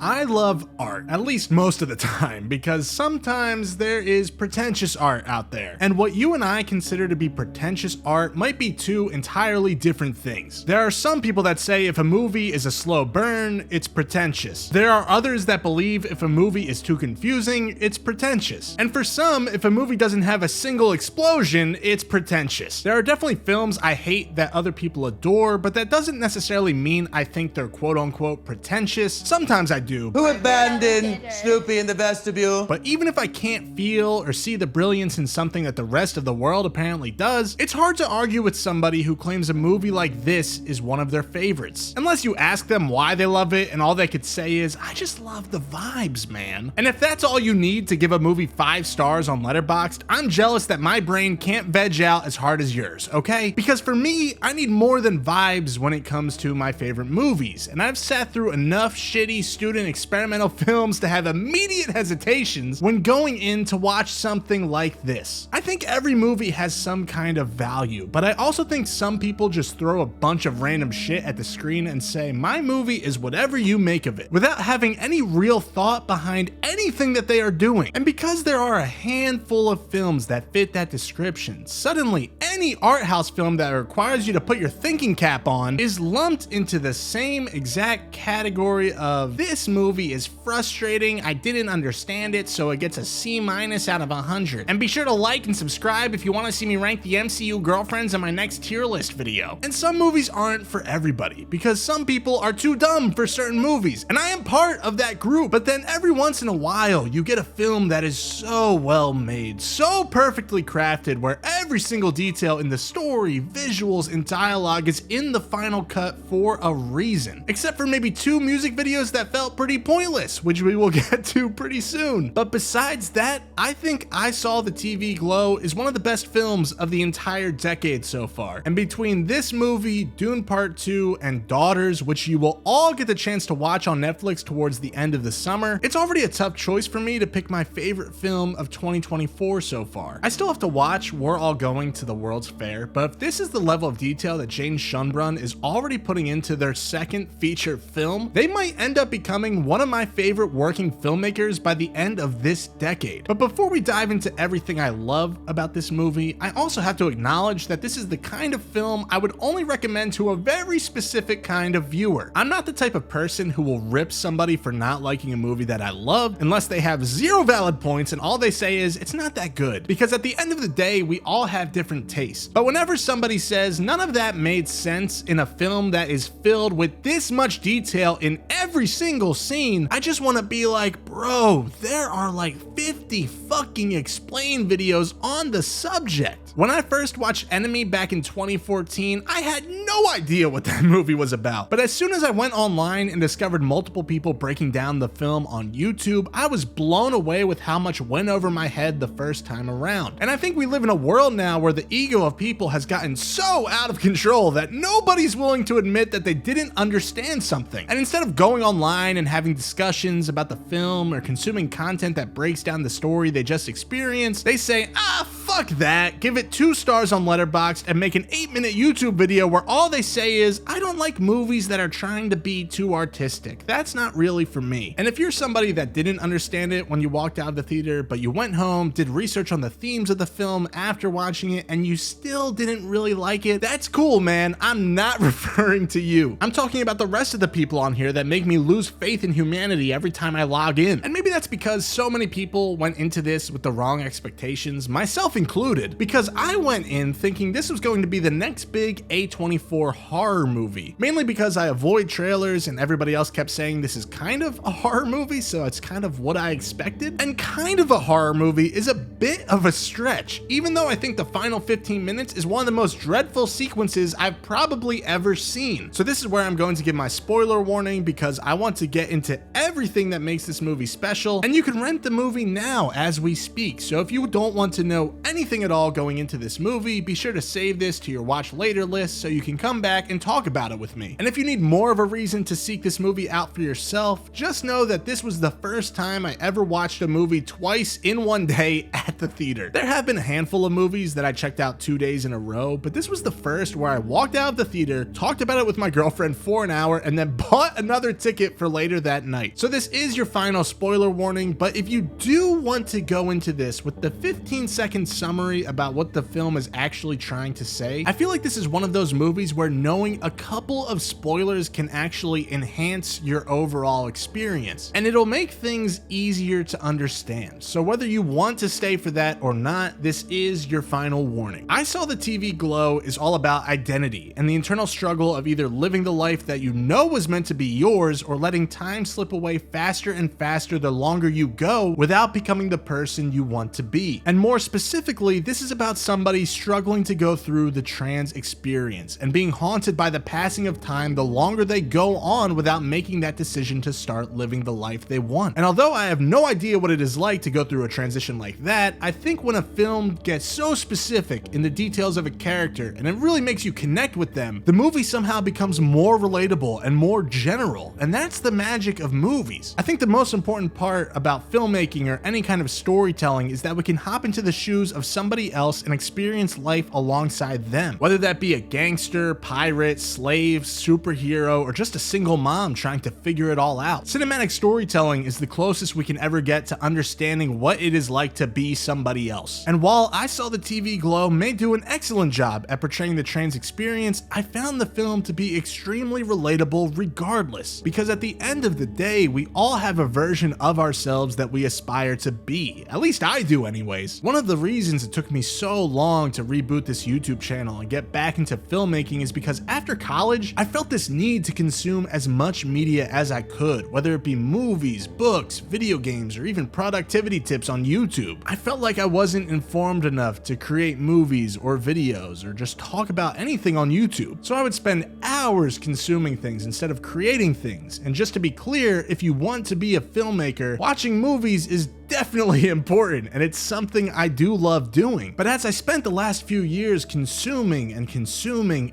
I love art, at least most of the time, because sometimes there is pretentious art out there. And what you and I consider to be pretentious art might be two entirely different things. There are some people that say if a movie is a slow burn, it's pretentious. There are others that believe if a movie is too confusing, it's pretentious. And for some, if a movie doesn't have a single explosion, it's pretentious. There are definitely films I hate that other people adore, but that doesn't necessarily mean I think they're quote-unquote pretentious. Sometimes I do. Who abandoned Snoopy in the vestibule? But even if I can't feel or see the brilliance in something that the rest of the world apparently does, it's hard to argue with somebody who claims a movie like this is one of their favorites. Unless you ask them why they love it and all they could say is, I just love the vibes, man. And if that's all you need to give a movie 5 stars on Letterboxd, I'm jealous that my brain can't veg out as hard as yours, okay? Because for me, I need more than vibes when it comes to my favorite movies, and I've sat through enough shitty student experimental films to have immediate hesitations when going in to watch something like this. I think every movie has some kind of value, but I also think some people just throw a bunch of random shit at the screen and say, my movie is whatever you make of it, without having any real thought behind anything that they are doing. And because there are a handful of films that fit that description, suddenly any art house film that requires you to put your thinking cap on is lumped into the same exact category of this movie is frustrating, I didn't understand it, so it gets a C- out of 100. And be sure to like and subscribe if you want to see me rank the MCU girlfriends in my next tier list video. And some movies aren't for everybody, because some people are too dumb for certain movies, and I am part of that group. But then every once in a while, you get a film that is so well made, so perfectly crafted, where every single detail in the story, visuals, and dialogue is in the final cut for a reason. Except for maybe 2 music videos that felt pretty pointless, which we will get to pretty soon. But besides that, I think I Saw the TV Glow is one of the best films of the entire decade so far. And between this movie, Dune Part 2, and Daughters, which you will all get the chance to watch on Netflix towards the end of the summer, it's already a tough choice for me to pick my favorite film of 2024 so far. I still have to watch We're All Going to the World's Fair, but if this is the level of detail that Jane Schoenbrun is already putting into their second feature film, they might end up becoming one of my favorite working filmmakers by the end of this decade. But before we dive into everything I love about this movie, I also have to acknowledge that this is the kind of film I would only recommend to a very specific kind of viewer. I'm not the type of person who will rip somebody for not liking a movie that I love unless they have 0 valid points and all they say is, it's not that good. Because at the end of the day, we all have different tastes. But whenever somebody says none of that made sense in a film that is filled with this much detail in every single scene, I just want to be like, bro, there are like 50 fucking explain videos on the subject. When I first watched Enemy back in 2014, I had no idea what that movie was about. But as soon as I went online and discovered multiple people breaking down the film on YouTube, I was blown away with how much went over my head the first time around. And I think we live in a world now where the ego of people has gotten so out of control that nobody's willing to admit that they didn't understand something. And instead of going online and having discussions about the film or consuming content that breaks down the story they just experienced, they say, fuck that, give it 2 stars on Letterboxd and make an 8-minute YouTube video where all they say is, I don't like movies that are trying to be too artistic. That's not really for me. And if you're somebody that didn't understand it when you walked out of the theater, but you went home, did research on the themes of the film after watching it, and you still didn't really like it, that's cool, man. I'm not referring to you. I'm talking about the rest of the people on here that make me lose faith in humanity every time I log in. And maybe that's because so many people went into this with the wrong expectations, myself included, because I went in thinking this was going to be the next big A24 horror movie, mainly because I avoid trailers and everybody else kept saying this is kind of a horror movie, so it's kind of what I expected. And kind of a horror movie is a bit of a stretch, even though I think the final 15 minutes is one of the most dreadful sequences I've probably ever seen. So this is where I'm going to give my spoiler warning, because I want to get into everything that makes this movie special, and you can rent the movie now as we speak. So if you don't want to know anything anything at all going into this movie, be sure to save this to your watch later list so you can come back and talk about it with me. And if you need more of a reason to seek this movie out for yourself, just know that this was the first time I ever watched a movie twice in one day at the theater. There have been a handful of movies that I checked out 2 days in a row, but this was the first where I walked out of the theater, talked about it with my girlfriend for an hour, and then bought another ticket for later that night. So this is your final spoiler warning, but if you do want to go into this with the 15-second summary about what the film is actually trying to say, I feel like this is one of those movies where knowing a couple of spoilers can actually enhance your overall experience, and it'll make things easier to understand. So whether you want to stay for that or not, this is your final warning. I Saw the TV Glow is all about identity and the internal struggle of either living the life that you know was meant to be yours or letting time slip away faster and faster the longer you go without becoming the person you want to be. And more specifically, this is about somebody struggling to go through the trans experience and being haunted by the passing of time the longer they go on without making that decision to start living the life they want. And although I have no idea what it is like to go through a transition like that, I think when a film gets so specific in the details of a character and it really makes you connect with them, the movie somehow becomes more relatable and more general, and that's the magic of movies. I think the most important part about filmmaking or any kind of storytelling is that we can hop into the shoes of somebody else and experience life alongside them, whether that be a gangster, pirate, slave, superhero, or just a single mom trying to figure it all out. Cinematic storytelling is the closest we can ever get to understanding what it is like to be somebody else. And while I Saw the TV Glow may do an excellent job at portraying the trans experience, I found the film to be extremely relatable regardless, because at the end of the day, we all have a version of ourselves that we aspire to be. At least I do anyways. One of the reasons it took me so long to reboot this YouTube channel and get back into filmmaking is because after college, I felt this need to consume as much media as I could, whether it be movies, books, video games, or even productivity tips on YouTube. I felt like I wasn't informed enough to create movies or videos or just talk about anything on YouTube. So I would spend hours consuming things instead of creating things. And just to be clear, if you want to be a filmmaker, watching movies is definitely important, and it's something I do love doing. But as I spent the last few years consuming,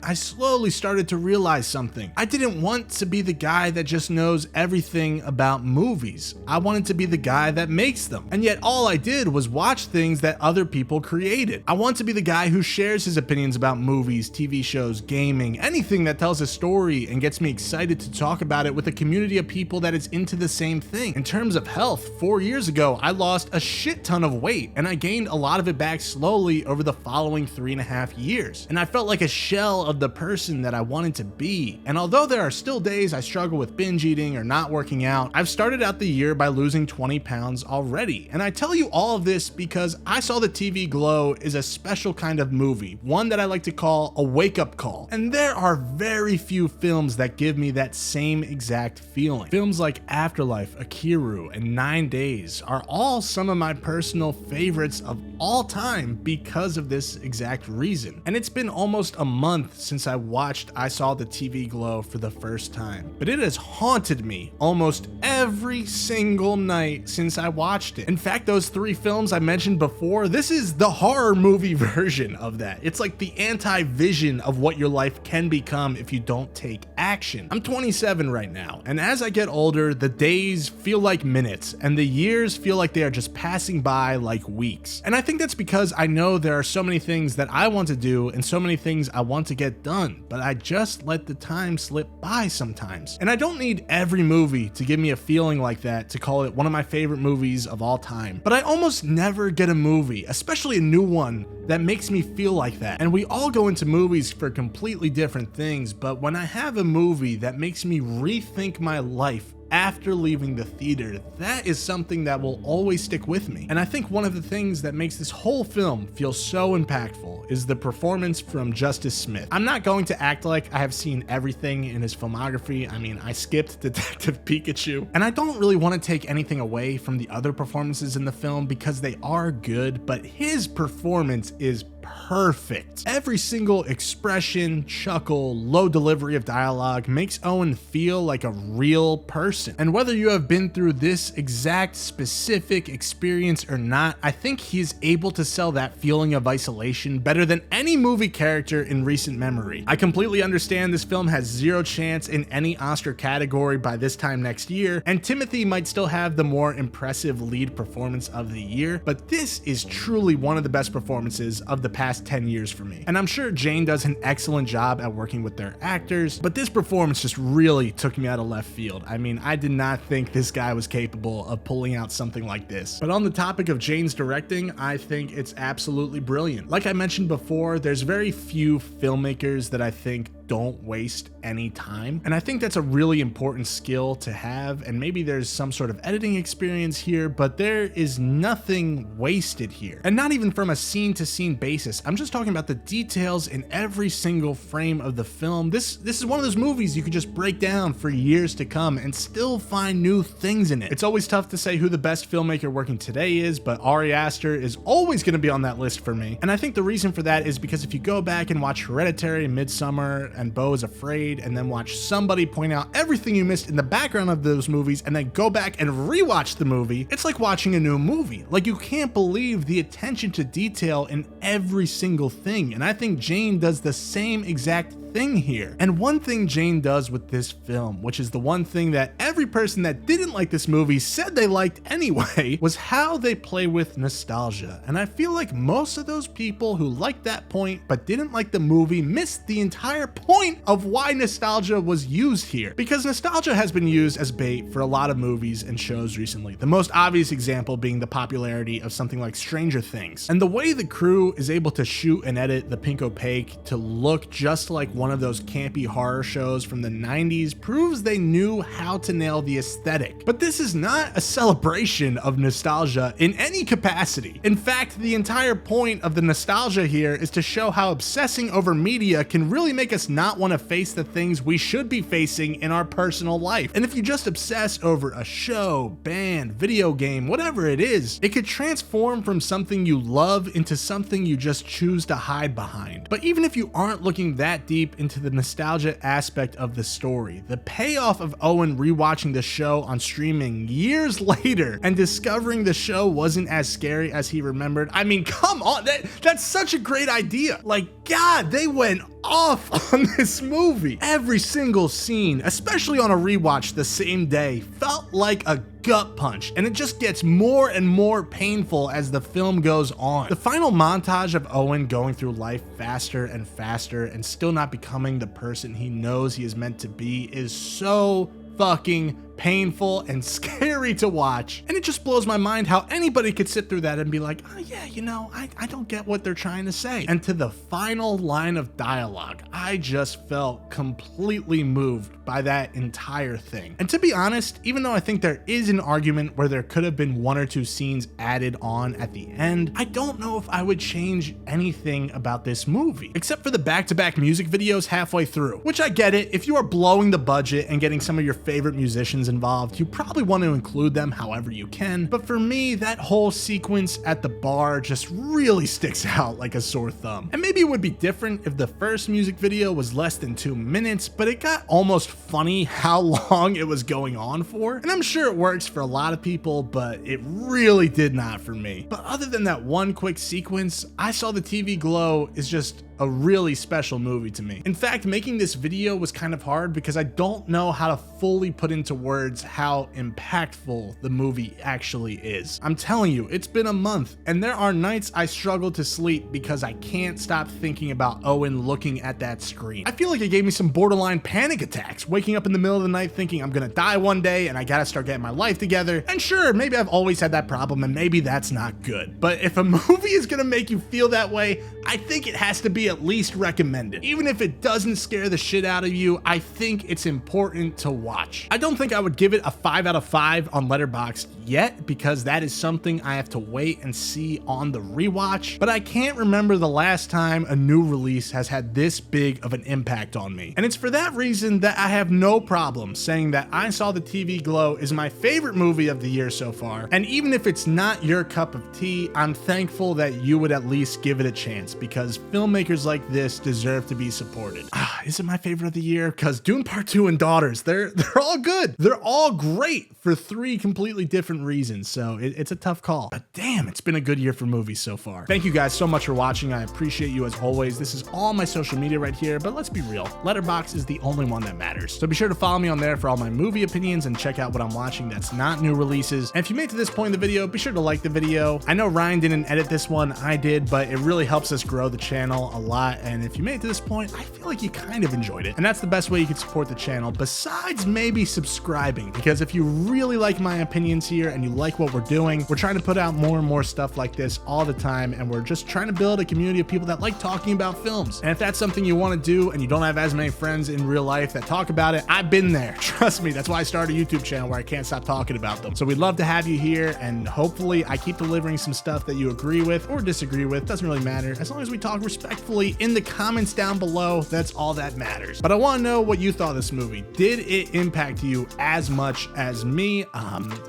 I slowly started to realize something. I didn't want to be the guy that just knows everything about movies. I wanted to be the guy that makes them. And yet all I did was watch things that other people created. I want to be the guy who shares his opinions about movies, TV shows, gaming, anything that tells a story and gets me excited to talk about it with a community of people that is into the same thing. In terms of health, 4 years ago, I lost a shit ton of weight, and I gained a lot of it back slowly over the following 3.5 years. And I felt like a shell of the person that I wanted to be. And although there are still days I struggle with binge eating or not working out, I've started out the year by losing 20 pounds already. And I tell you all of this because I Saw the TV Glow is a special kind of movie, one that I like to call a wake-up call. And there are very few films that give me that same exact feeling. Films like Afterlife, Akiru, and 9 Days are all some of my personal favorites of all time because of this exact reason. And it's been almost a month since I watched I Saw the TV Glow for the first time, but it has haunted me almost every single night since I watched it. In fact, those 3 films I mentioned before, this is the horror movie version of that. It's like the anti-vision of what your life can become if you don't take action. I'm 27 right now, and as I get older, the days feel like minutes and the years feel like they are just passing by like weeks. And I think that's because I know there are so many things that I want to do and so many things I want to get done, but I just let the time slip by sometimes. And I don't need every movie to give me a feeling like that to call it one of my favorite movies of all time. But I almost never get a movie, especially a new one, that makes me feel like that. And we all go into movies for completely different things, but when I have a movie that makes me rethink my life after leaving the theater, that is something that will always stick with me. And I think one of the things that makes this whole film feel so impactful is the performance from Justice Smith. I'm not going to act like I have seen everything in his filmography. I mean, I skipped Detective Pikachu, and I don't really want to take anything away from the other performances in the film because they are good, but his performance is perfect. Every single expression, chuckle, low delivery of dialogue makes Owen feel like a real person. And whether you have been through this exact specific experience or not, I think he's able to sell that feeling of isolation better than any movie character in recent memory. I completely understand this film has zero chance in any Oscar category by this time next year, and Timothy might still have the more impressive lead performance of the year, but this is truly one of the best performances of the past 10 years for me. And I'm sure Jane does an excellent job at working with their actors, but this performance just really took me out of left field. I mean, I did not think this guy was capable of pulling out something like this. But on the topic of Jane's directing, I think it's absolutely brilliant. Like I mentioned before, there's very few filmmakers that I think don't waste any time. And I think that's a really important skill to have. And maybe there's some sort of editing experience here, but there is nothing wasted here. And not even from a scene to scene basis. I'm just talking about the details in every single frame of the film. This is one of those movies you could just break down for years to come and still find new things in it. It's always tough to say who the best filmmaker working today is, but Ari Aster is always going to be on that list for me. And I think the reason for that is because if you go back and watch Hereditary, Midsommar, and Beau is Afraid, and then watch somebody point out everything you missed in the background of those movies, and then go back and rewatch the movie, it's like watching a new movie. Like, you can't believe the attention to detail in every single thing, and I think Jane does the same exact thing here. And one thing Jane does with this film, which is the one thing that every person that didn't like this movie said they liked anyway, was how they play with nostalgia. And I feel like most of those people who liked that point but didn't like the movie missed the entire point of why nostalgia was used here. Because nostalgia has been used as bait for a lot of movies and shows recently. The most obvious example being the popularity of something like Stranger Things. And the way the crew is able to shoot and edit The Pink Opaque to look just like one of those campy horror shows from the 90s proves they knew how to nail the aesthetic. But this is not a celebration of nostalgia in any capacity. In fact, the entire point of the nostalgia here is to show how obsessing over media can really make us not want to face the things we should be facing in our personal life. And if you just obsess over a show, band, video game, whatever it is, it could transform from something you love into something you just choose to hide behind. But even if you aren't looking that deep into the nostalgia aspect of the story, the payoff of Owen rewatching the show on streaming years later and discovering the show wasn't as scary as he remembered. I mean, come on, that's such a great idea. Like, God, they went off on this movie. Every single scene, especially on a rewatch the same day, felt like a gut punch, and it just gets more and more painful as the film goes on. The final montage of Owen going through life faster and faster and still not becoming the person he knows he is meant to be is so fucking painful and scary to watch. And it just blows my mind how anybody could sit through that and be like, oh yeah, you know, I don't get what they're trying to say. And to the final line of dialogue, I just felt completely moved by that entire thing. And to be honest, even though I think there is an argument where there could have been one or two scenes added on at the end, I don't know if I would change anything about this movie, except for the back-to-back music videos halfway through, which I get it. If you are blowing the budget and getting some of your favorite musicians involved, you probably want to include them however you can. But for me, that whole sequence at the bar just really sticks out like a sore thumb. And maybe it would be different if the first music video was less than 2 minutes, but it got almost funny how long it was going on for. And I'm sure it works for a lot of people, but it really did not for me. But other than that one quick sequence, I Saw the TV Glow is just a really special movie to me. In fact, making this video was kind of hard because I don't know how to fully put into words how impactful the movie actually is. I'm telling you, it's been a month, and there are nights I struggle to sleep because I can't stop thinking about Owen looking at that screen. I feel like it gave me some borderline panic attacks, waking up in the middle of the night thinking I'm gonna die one day and I gotta start getting my life together. And sure, maybe I've always had that problem and maybe that's not good. But if a movie is gonna make you feel that way, I think it has to be movie, at least recommend it. Even if it doesn't scare the shit out of you, I think it's important to watch. I don't think I would give it a 5 out of 5 on Letterboxd yet, because that is something I have to wait and see on the rewatch, but I can't remember the last time a new release has had this big of an impact on me. And it's for that reason that I have no problem saying that I Saw the TV Glow is my favorite movie of the year so far. And even if it's not your cup of tea, I'm thankful that you would at least give it a chance, because filmmakers like this deserve to be supported. Is it my favorite of the year? Because Dune Part 2 and Daughters, they're all good. They're all great for 3 completely different reasons, so it's a tough call. But damn, it's been a good year for movies so far. Thank you guys so much for watching. I appreciate you as always. This is all my social media right here, but let's be real, Letterboxd is the only one that matters. So be sure to follow me on there for all my movie opinions and check out what I'm watching that's not new releases. And if you made it to this point in the video, be sure to like the video. I know Ryan didn't edit this one, I did, but it really helps us grow the channel a lot. And if you made it to this point, I feel like you kind of enjoyed it. And that's the best way you can support the channel, besides maybe subscribing, because if you really like my opinions here and you like what we're doing, we're trying to put out more and more stuff like this all the time, and we're just trying to build a community of people that like talking about films. And if that's something you want to do and you don't have as many friends in real life that talk about it, I've been there. Trust me, that's why I started a YouTube channel where I can't stop talking about them. So we'd love to have you here, and hopefully I keep delivering some stuff that you agree with or disagree with. Doesn't really matter. As long as we talk respectfully in the comments down below, that's all that matters. But I want to know what you thought of this movie. Did it impact you as much as me?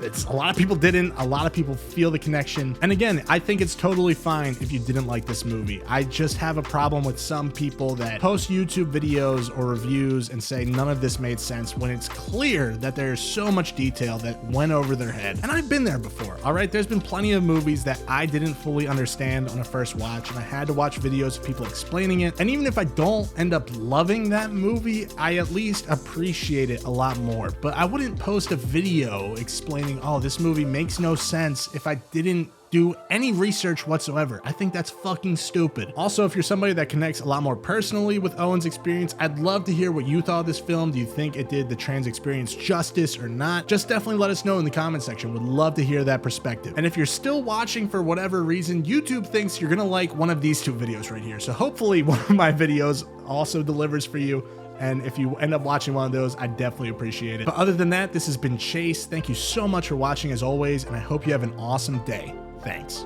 It's a lot of people didn't. A lot of people feel the connection. And again, I think it's totally fine if you didn't like this movie. I just have a problem with some people that post YouTube videos or reviews and say none of this made sense when it's clear that there's so much detail that went over their head. And I've been there before, all right? There's been plenty of movies that I didn't fully understand on a first watch, and I had to watch videos of people explaining it. And even if I don't end up loving that movie, I at least appreciate it a lot more. But I wouldn't post a video explaining, oh, this movie makes no sense, if I didn't do any research whatsoever. I think that's fucking stupid. Also, if you're somebody that connects a lot more personally with Owen's experience, I'd love to hear what you thought of this film. Do you think it did the trans experience justice or not? Just definitely let us know in the comment section. Would love to hear that perspective. And if you're still watching for whatever reason, YouTube thinks you're gonna like one of these 2 videos right here. So hopefully one of my videos also delivers for you. And if you end up watching one of those, I definitely appreciate it. But other than that, this has been Chase. Thank you so much for watching as always, and I hope you have an awesome day. Thanks.